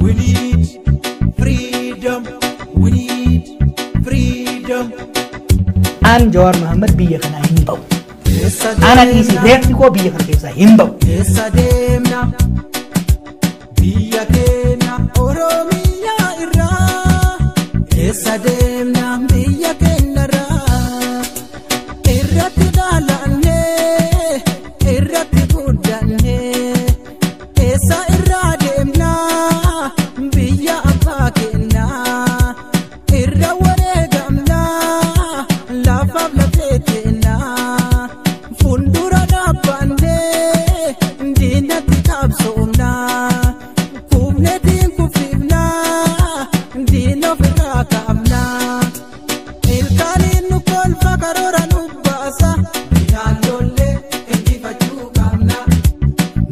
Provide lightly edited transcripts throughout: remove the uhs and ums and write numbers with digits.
We need freedom. We need freedom. An Jawar Muhammad biyya kana hin ba'u. Ana isi reefti koo biyya kana keessa hin ba'u. Keessa deemna biyya keenya Oromiyaa irraa. Keessa deemna biyya keenya irraa. Irratti dhaalannee irratti guddannee. Keessa irraa deemna biyya abbaa keenya. Irra wareegamna lafaaf lafee keenya. Fuuldura dhaabbannee diinatti qabsoomna. Kuufneetiin kufiifna diina ofirraa kaafna. Ilkaaniin nu kolfa karoora nu baasa. Diinaan lollee injifachuu qabna.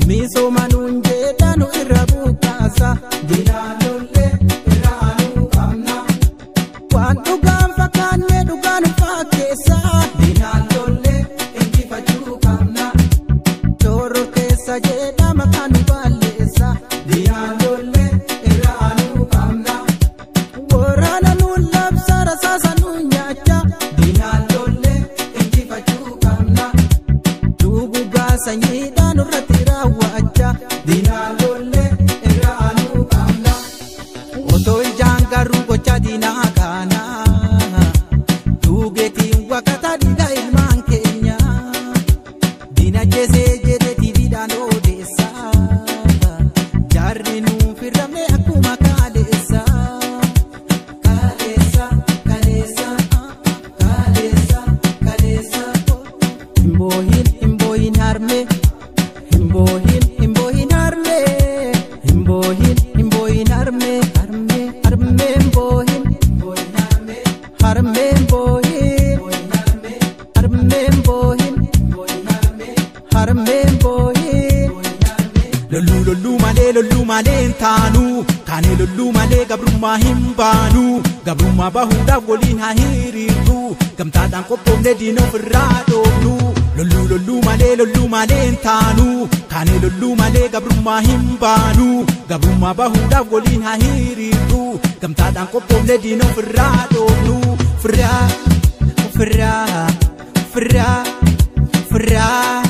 Misooma nuun jedha nu irra buqqaasa. Diinaan lollee irraa nu qabna. Waan dhugaan fakkaannee dhugaan fakkeessa. Diinaan lollee injifachuu qabna. Tooroo keessa jedhama kan nu balleessa. Diinaan lollee irraa nu qabna. Waraana nuun labsa rasaasa nuun nyaacha. Diinaan lollee injifachuu qabna. Dugugaa sanyiidhaan irratti raawwacha. Diinaan lollee irraa nu qabna. Otoo ijaan garuu gocha diinaa kana. Duugeetiin wakata dhiiga ilmaan keenya. Diina jeesee jedhee tiiviidhaan odeessa. Jaarri nuun firramne akkuma kaaleessa. Kaaleessa, kaaleessa, kaaleessa, kaaleessa. Himboohin, himboohin harme. Himboohin, himboohin harme. Himboohin, himboohin harme. Harme, harme himboohin. Himboohin harme. Harme himboohin. Harme himboohin. Harme himboohin. Lollu malee hin taanu. Kaane lollu malee gabrummaa hin baanu. Gabrummaa bahuudhaaf waliin haa hiriirru. Gamtaadhaan qophoofne diina ofirraa dhoofnu. Lollu malee hin taanu. Kaane lollu malee gabrummaa hin baanu. Gabrummaa bahuudhaaf waliin haa hiriirru. Gamtaadhaan qophoofne diina ofirraa dhoofnu. Ofirraa, ofirraa, ofirraa, ofirraa.